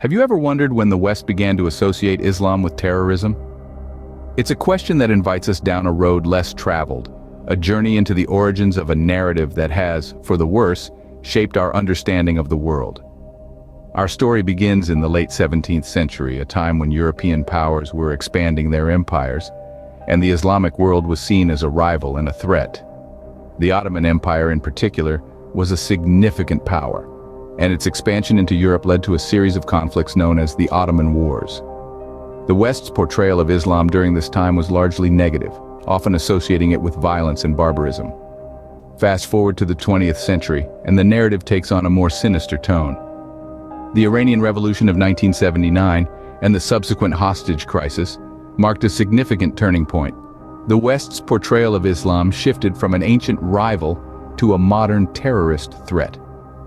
Have you ever wondered when the West began to associate Islam with terrorism? It's a question that invites us down a road less traveled, a journey into the origins of a narrative that has, for the worse, shaped our understanding of the world. Our story begins in the late 17th century, a time when European powers were expanding their empires, and the Islamic world was seen as a rival and a threat. The Ottoman Empire, in particular, was a significant power, and its expansion into Europe led to a series of conflicts known as the Ottoman Wars. The West's portrayal of Islam during this time was largely negative, often associating it with violence and barbarism. Fast forward to the 20th century, and the narrative takes on a more sinister tone. The Iranian Revolution of 1979 and the subsequent hostage crisis marked a significant turning point. The West's portrayal of Islam shifted from an ancient rival to a modern terrorist threat.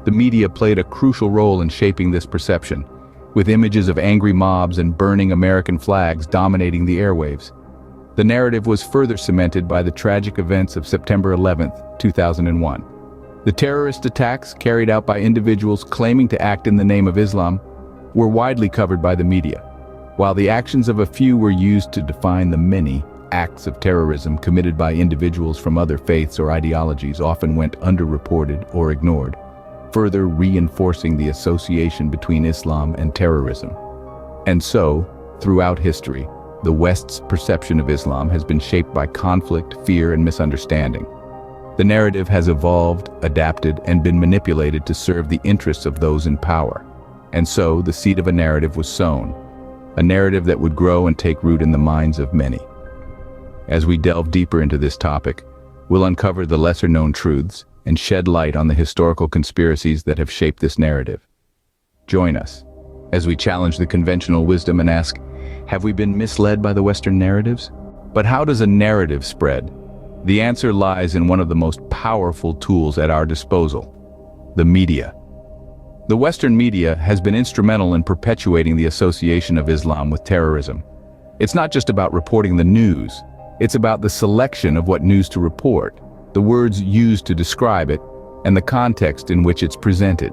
The media played a crucial role in shaping this perception, with images of angry mobs and burning American flags dominating the airwaves. The narrative was further cemented by the tragic events of September 11, 2001. The terrorist attacks carried out by individuals claiming to act in the name of Islam were widely covered by the media, while the actions of a few were used to define the many acts of terrorism committed by individuals from other faiths or ideologies often went underreported or ignored, further reinforcing the association between Islam and terrorism. And so, throughout history, the West's perception of Islam has been shaped by conflict, fear, and misunderstanding. The narrative has evolved, adapted, and been manipulated to serve the interests of those in power. And so, the seed of a narrative was sown, a narrative that would grow and take root in the minds of many. As we delve deeper into this topic, we'll uncover the lesser-known truths and shed light on the historical conspiracies that have shaped this narrative. Join us as we challenge the conventional wisdom and ask, have we been misled by the Western narratives? But how does a narrative spread? The answer lies in one of the most powerful tools at our disposal: the media. The Western media has been instrumental in perpetuating the association of Islam with terrorism. It's not just about reporting the news, it's about the selection of what news to report, the words used to describe it, and the context in which it's presented.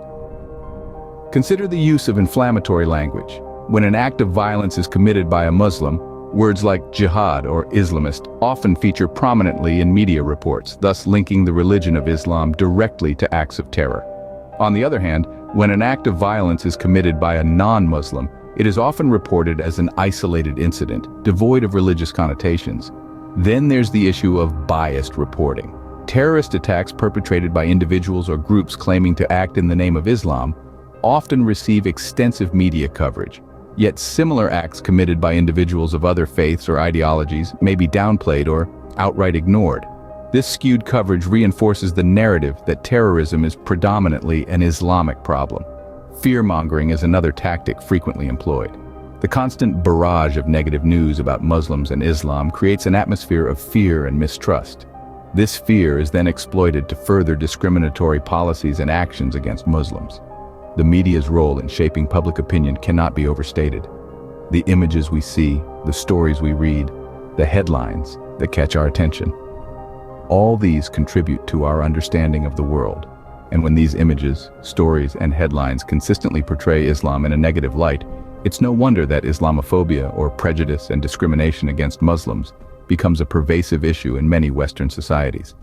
Consider the use of inflammatory language. When an act of violence is committed by a Muslim, words like jihad or Islamist often feature prominently in media reports, thus linking the religion of Islam directly to acts of terror. On the other hand, when an act of violence is committed by a non-Muslim, it is often reported as an isolated incident, devoid of religious connotations. Then there's the issue of biased reporting. Terrorist attacks perpetrated by individuals or groups claiming to act in the name of Islam often receive extensive media coverage. Yet similar acts committed by individuals of other faiths or ideologies may be downplayed or outright ignored. This skewed coverage reinforces the narrative that terrorism is predominantly an Islamic problem. Fear-mongering is another tactic frequently employed. The constant barrage of negative news about Muslims and Islam creates an atmosphere of fear and mistrust. This fear is then exploited to further discriminatory policies and actions against Muslims. The media's role in shaping public opinion cannot be overstated. The images we see, the stories we read, the headlines that catch our attention. All these contribute to our understanding of the world. And when these images, stories, and headlines consistently portray Islam in a negative light, it's no wonder that Islamophobia, or prejudice and discrimination against Muslims, becomes a pervasive issue in many Western societies.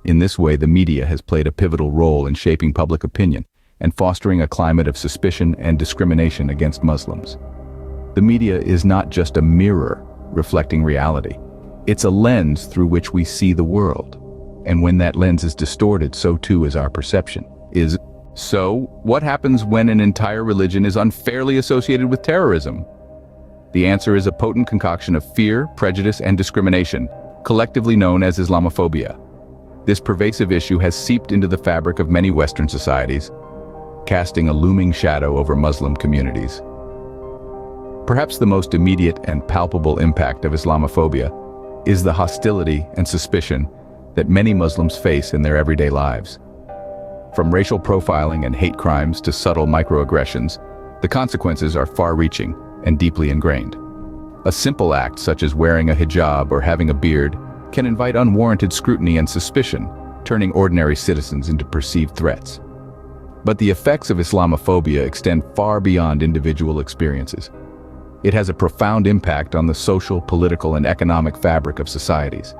In this way, the media has played a pivotal role in shaping public opinion and fostering a climate of suspicion and discrimination against Muslims. The media is not just a mirror reflecting reality. It's a lens through which we see the world. And when that lens is distorted, so too is our perception. So, what happens when an entire religion is unfairly associated with terrorism? The answer is a potent concoction of fear, prejudice, and discrimination, collectively known as Islamophobia. This pervasive issue has seeped into the fabric of many Western societies, casting a looming shadow over Muslim communities. Perhaps the most immediate and palpable impact of Islamophobia is the hostility and suspicion that many Muslims face in their everyday lives. From racial profiling and hate crimes to subtle microaggressions, the consequences are far-reaching and deeply ingrained. A simple act such as wearing a hijab or having a beard can invite unwarranted scrutiny and suspicion, turning ordinary citizens into perceived threats. But the effects of Islamophobia extend far beyond individual experiences. It has a profound impact on the social, political, and economic fabric of societies.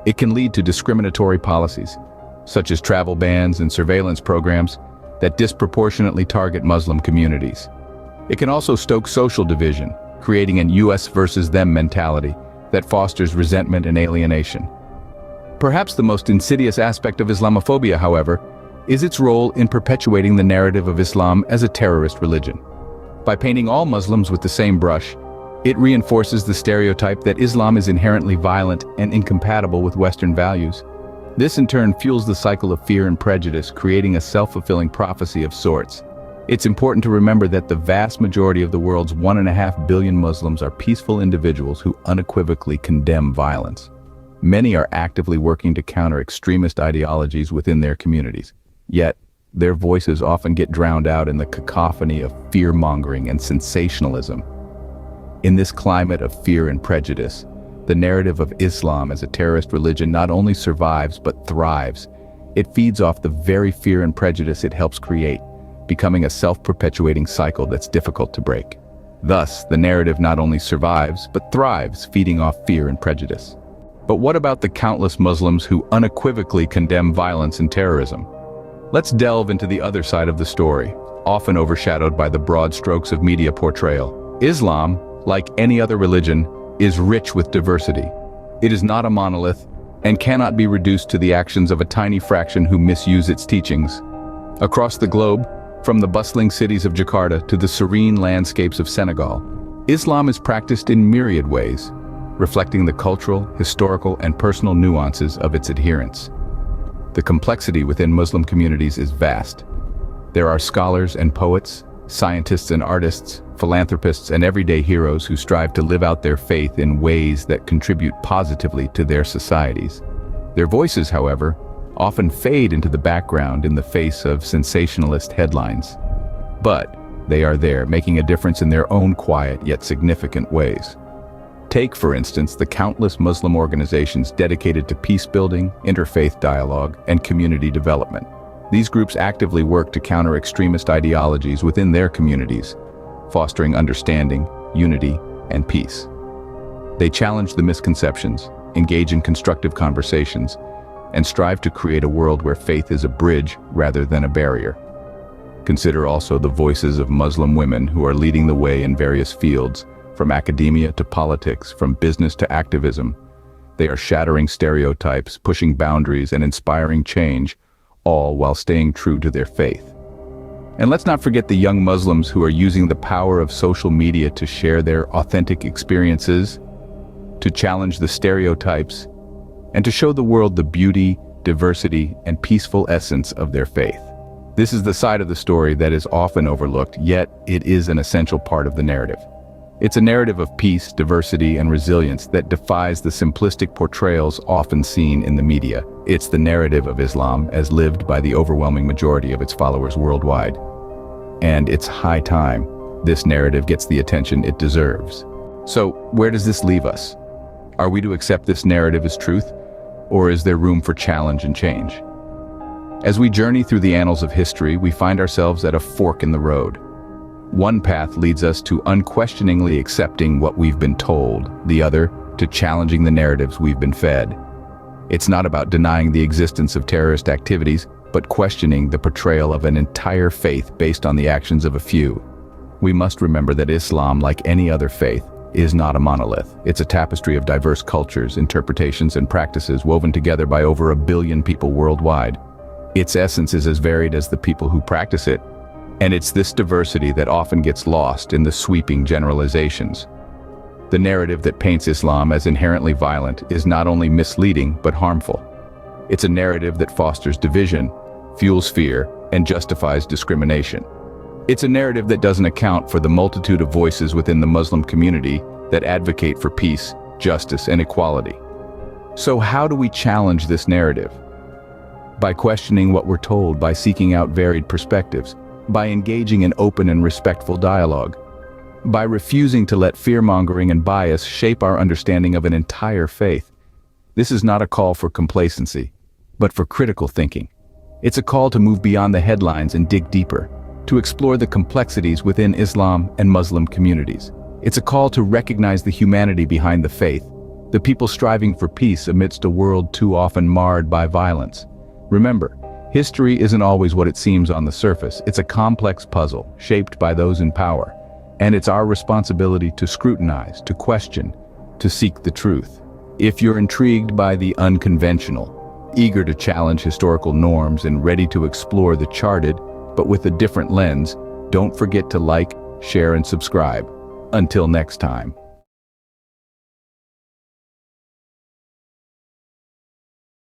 It can lead to discriminatory policies, such as travel bans and surveillance programs, that disproportionately target Muslim communities. It can also stoke social division, creating an us versus them mentality that fosters resentment and alienation. Perhaps the most insidious aspect of Islamophobia, however, is its role in perpetuating the narrative of Islam as a terrorist religion. By painting all Muslims with the same brush, it reinforces the stereotype that Islam is inherently violent and incompatible with Western values. This in turn fuels the cycle of fear and prejudice, creating a self-fulfilling prophecy of sorts. It's important to remember that the vast majority of the world's 1.5 billion Muslims are peaceful individuals who unequivocally condemn violence. Many are actively working to counter extremist ideologies within their communities. Yet, their voices often get drowned out in the cacophony of fear-mongering and sensationalism. In this climate of fear and prejudice, the narrative of Islam as a terrorist religion not only survives but thrives. It feeds off the very fear and prejudice it helps create, becoming a self-perpetuating cycle that's difficult to break. Thus, the narrative not only survives but thrives, feeding off fear and prejudice. But what about the countless Muslims who unequivocally condemn violence and terrorism? Let's delve into the other side of the story, often overshadowed by the broad strokes of media portrayal. Islam, like any other religion, is rich with diversity. It is not a monolith and cannot be reduced to the actions of a tiny fraction who misuse its teachings. Across the globe, from the bustling cities of Jakarta to the serene landscapes of Senegal, Islam is practiced in myriad ways, reflecting the cultural, historical, and personal nuances of its adherents. The complexity within Muslim communities is vast. There are scholars and poets, scientists and artists, philanthropists and everyday heroes who strive to live out their faith in ways that contribute positively to their societies. Their voices, however, often fade into the background in the face of sensationalist headlines. But they are there, making a difference in their own quiet yet significant ways. Take, for instance, the countless Muslim organizations dedicated to peace-building, interfaith dialogue, and community development. These groups actively work to counter extremist ideologies within their communities, fostering understanding, unity, and peace. They challenge the misconceptions, engage in constructive conversations, and strive to create a world where faith is a bridge rather than a barrier. Consider also the voices of Muslim women who are leading the way in various fields, from academia to politics, from business to activism. They are shattering stereotypes, pushing boundaries, and inspiring change, all while staying true to their faith. And let's not forget the young Muslims who are using the power of social media to share their authentic experiences, to challenge the stereotypes, and to show the world the beauty, diversity, and peaceful essence of their faith. This is the side of the story that is often overlooked, yet it is an essential part of the narrative. It's a narrative of peace, diversity, and resilience that defies the simplistic portrayals often seen in the media. It's the narrative of Islam as lived by the overwhelming majority of its followers worldwide. And it's high time this narrative gets the attention it deserves. So, where does this leave us? Are we to accept this narrative as truth, or is there room for challenge and change? As we journey through the annals of history, we find ourselves at a fork in the road. One path leads us to unquestioningly accepting what we've been told, the other to challenging the narratives we've been fed. It's not about denying the existence of terrorist activities, but questioning the portrayal of an entire faith based on the actions of a few. We must remember that Islam, like any other faith, is not a monolith. It's a tapestry of diverse cultures, interpretations, and practices woven together by over 1 billion people worldwide. Its essence is as varied as the people who practice it, and it's this diversity that often gets lost in the sweeping generalizations. The narrative that paints Islam as inherently violent is not only misleading but harmful. It's a narrative that fosters division, fuels fear, and justifies discrimination. It's a narrative that doesn't account for the multitude of voices within the Muslim community that advocate for peace, justice, and equality. So how do we challenge this narrative? By questioning what we're told, by seeking out varied perspectives, by engaging in open and respectful dialogue, by refusing to let fear-mongering and bias shape our understanding of an entire faith. This is not a call for complacency, but for critical thinking. It's a call to move beyond the headlines and dig deeper, to explore the complexities within Islam and Muslim communities. It's a call to recognize the humanity behind the faith, the people striving for peace amidst a world too often marred by violence. Remember, history isn't always what it seems on the surface. It's a complex puzzle shaped by those in power, and it's our responsibility to scrutinize, to question, to seek the truth. If you're intrigued by the unconventional, eager to challenge historical norms and ready to explore the charted, but with a different lens, don't forget to like, share, and subscribe. Until next time.